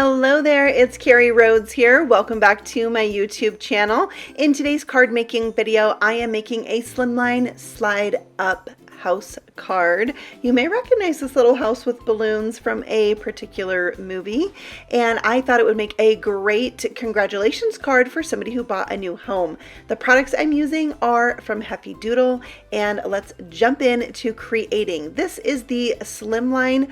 Hello there, it's Carrie Rhodes here. Welcome back to my YouTube channel. In today's card making video, I am making a Slimline Slide Up house card. You may recognize this little house with balloons from a particular movie, and I thought it would make a great congratulations card for somebody who bought a new home. The products I'm using are from Heffy Doodle, and let's jump into creating. This is the Slimline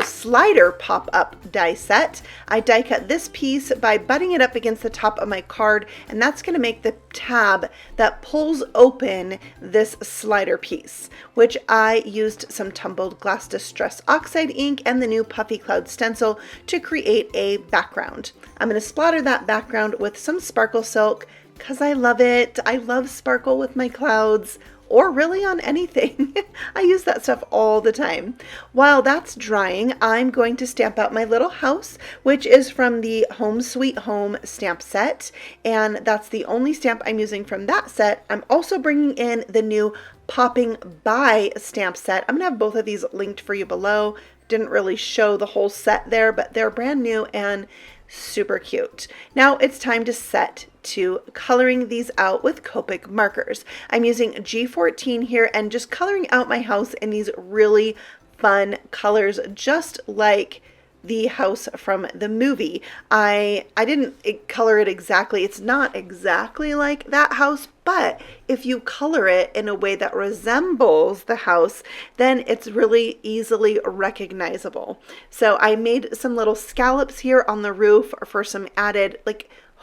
Slider Pop Up die set. I die cut this piece by butting it up against the top of my card, and that's going to make the tab that pulls open this slider piece, which I used some Tumbled Glass Distress Oxide ink and the new Puffy Cloud Stencil to create a background. I'm going to splatter that background with some sparkle silk because I love it. I love sparkle with my clouds, or really on anything. I use that stuff all the time. While that's drying, I'm going to stamp out my little house, which is from the Home Sweet Home stamp set, and that's the only stamp I'm using from that set. I'm also bringing in the new Popping By stamp set. I'm gonna have both of these linked for you below. Didn't really show the whole set there, but they're brand new and super cute. Now it's time to set to coloring these out with Copic markers. I'm using G14 here and just coloring out my house in these really fun colors, just like the house from the movie. I didn't color it exactly. It's not exactly like that house, but if you color it in a way that resembles the house, then it's really easily recognizable. So I made some little scallops here on the roof for some added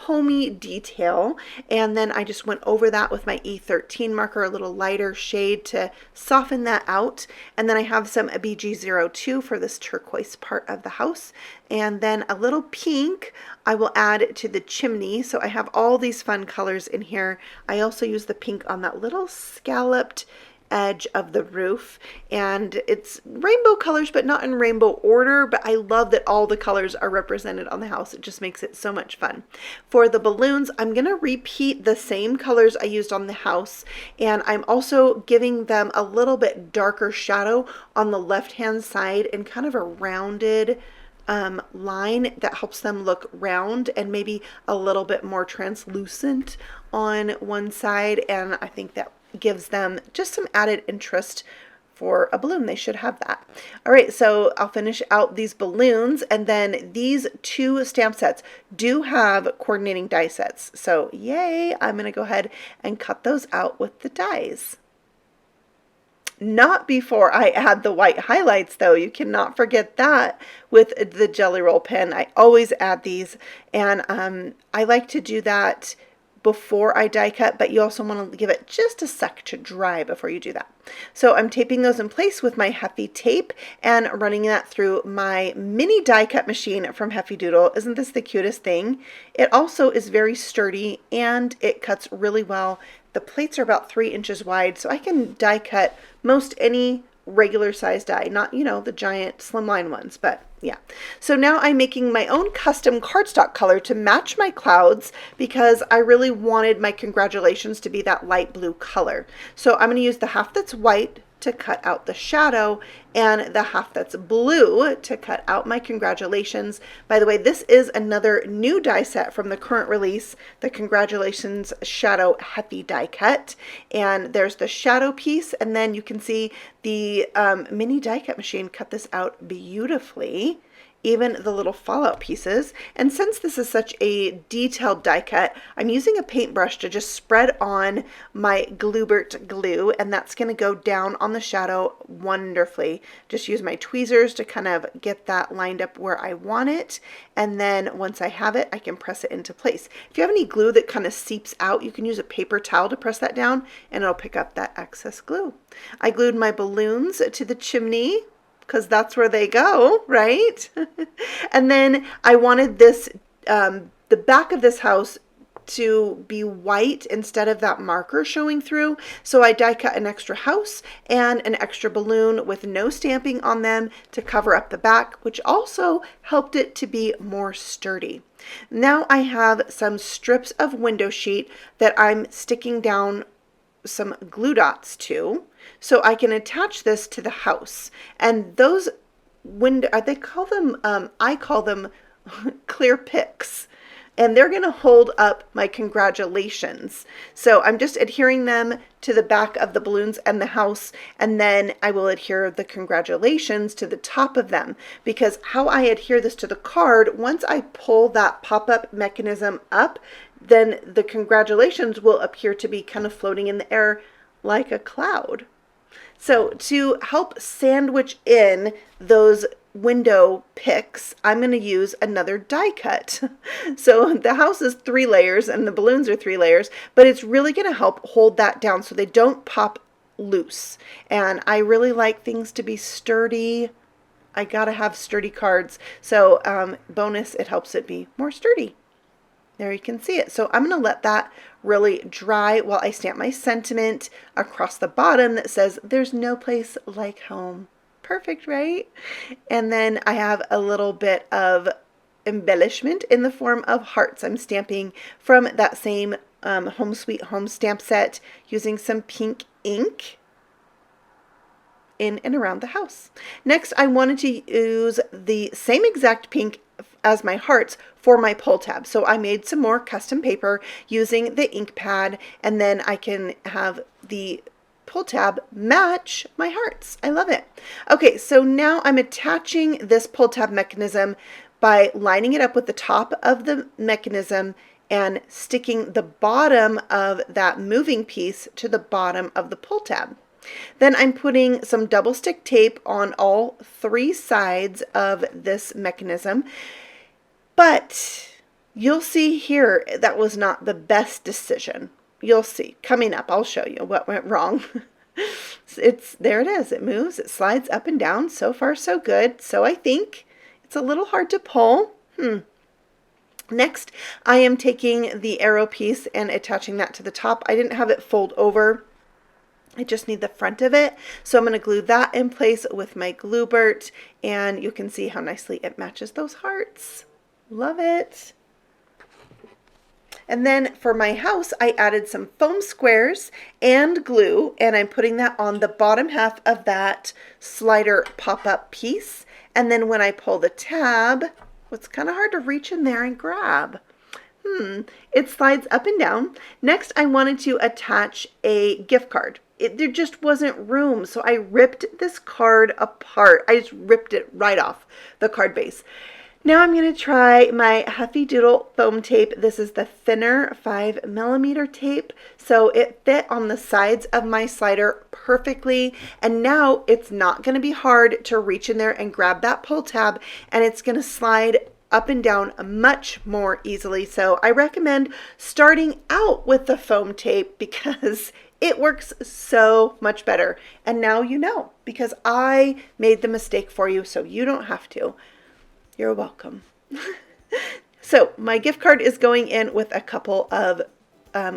homey detail, and then I just went over that with my E13 marker, a little lighter shade to soften that out. And then I have some BG02 for this turquoise part of the house, and then a little pink I will add to the chimney. So I have all these fun colors in here. I also use the pink on that little scalloped edge of the roof, and it's rainbow colors but not in rainbow order, but I love that all the colors are represented on the house. It just makes it so much fun. For the balloons, I'm gonna repeat the same colors I used on the house, and I'm also giving them a little bit darker shadow on the left hand side and kind of a rounded line that helps them look round and maybe a little bit more translucent on one side, and I think that gives them just some added interest for a balloon. They should have that. All right, so I'll finish out these balloons, and then these two stamp sets do have coordinating die sets. So yay, I'm gonna go ahead and cut those out with the dies. Not before I add the white highlights though. You cannot forget that with the Jelly Roll pen. I always add these, and I like to do that before I die cut, but you also want to give it just a sec to dry before you do that. So I'm taping those in place with my Heffy tape and running that through my mini die cut machine from Heffy Doodle. Isn't this the cutest thing? It also is very sturdy and it cuts really well. The plates are about 3 inches wide, so I can die cut most any regular size die, not, you know, the giant slimline ones, but yeah. So now I'm making my own custom cardstock color to match my clouds because I really wanted my congratulations to be that light blue color. So I'm going to use the half that's white to cut out the shadow and the half that's blue to cut out my congratulations. By the way, this is another new die set from the current release, the Congratulations Shadow Heffy die cut. And there's the shadow piece, and then you can see the mini die cut machine cut this out beautifully, even the little fallout pieces. And since this is such a detailed die cut, I'm using a paintbrush to just spread on my Glubert glue, and that's going to go down on the shadow wonderfully. Just use my tweezers to kind of get that lined up where I want it, and then once I have it, I can press it into place. If you have any glue that kind of seeps out, you can use a paper towel to press that down and it'll pick up that excess glue. I glued my balloons to the chimney because that's where they go, right? And then I wanted this, the back of this house to be white instead of that marker showing through. So I die cut an extra house and an extra balloon with no stamping on them to cover up the back, which also helped it to be more sturdy. Now I have some strips of window sheet that I'm sticking down some glue dots to, so I can attach this to the house. And those window, they call them, I call them clear picks. And they're going to hold up my congratulations. So I'm just adhering them to the back of the balloons and the house, and then I will adhere the congratulations to the top of them, because how I adhere this to the card, once I pull that pop-up mechanism up, then the congratulations will appear to be kind of floating in the air like a cloud. So to help sandwich in those window picks, I'm going to use another die cut. So the house is 3 layers and the balloons are 3 layers, but it's really going to help hold that down so they don't pop loose. And I really like things to be sturdy. I gotta have sturdy cards. So bonus, it helps it be more sturdy. There you can see it. So I'm going to let that really dry while I stamp my sentiment across the bottom that says, "There's no place like home." Perfect, right? And then I have a little bit of embellishment in the form of hearts. I'm stamping from that same Home Sweet Home stamp set using some pink ink in and around the house. Next, I wanted to use the same exact pink as my hearts for my pull tab. So I made some more custom paper using the ink pad, and then I can have the pull tab match my hearts. I love it. Okay, so now I'm attaching this pull tab mechanism by lining it up with the top of the mechanism and sticking the bottom of that moving piece to the bottom of the pull tab. Then I'm putting some double stick tape on all 3 sides of this mechanism. But you'll see here that was not the best decision. You'll see. Coming up, I'll show you what went wrong. There it is. It moves. It slides up and down. So far, so good. So I think it's a little hard to pull. Next, I am taking the arrow piece and attaching that to the top. I didn't have it fold over. I just need the front of it. So I'm going to glue that in place with my Glubert, and you can see how nicely it matches those hearts. Love it. And then for my house, I added some foam squares and glue, and I'm putting that on the bottom half of that slider pop-up piece. And then when I pull the tab, it's kind of hard to reach in there and grab. It slides up and down. Next, I wanted to attach a gift card. There just wasn't room, so I ripped this card apart. I just ripped it right off the card base. Now I'm going to try my Heffy Doodle foam tape. This is the thinner 5mm tape, so it fit on the sides of my slider perfectly, and now it's not going to be hard to reach in there and grab that pull tab, and it's going to slide up and down much more easily. So I recommend starting out with the foam tape because it works so much better. And now you know, because I made the mistake for you, so you don't have to. You're welcome. So my gift card is going in with a couple of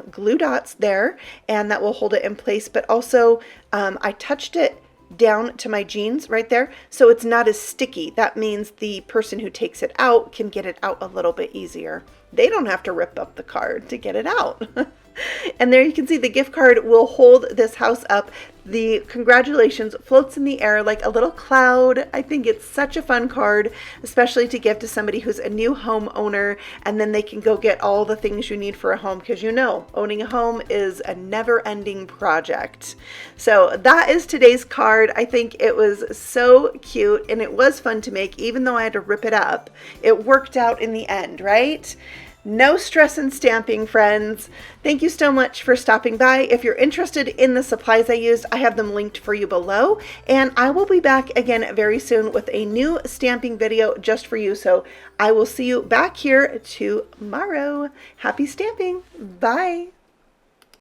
glue dots there, and that will hold it in place. But also I touched it down to my jeans right there, so it's not as sticky. That means the person who takes it out can get it out a little bit easier. They don't have to rip up the card to get it out. And there you can see the gift card will hold this house up. The congratulations floats in the air like a little cloud. I think it's such a fun card, especially to give to somebody who's a new homeowner, and then they can go get all the things you need for a home, because you know owning a home is a never-ending project. So that is today's card. I think it was so cute, and it was fun to make, even though I had to rip it up. It worked out in the end, right? No stress in stamping, friends. Thank you so much for stopping by. If you're interested in the supplies I used, I have them linked for you below. And I will be back again very soon with a new stamping video just for you. So I will see you back here tomorrow. Happy stamping. Bye.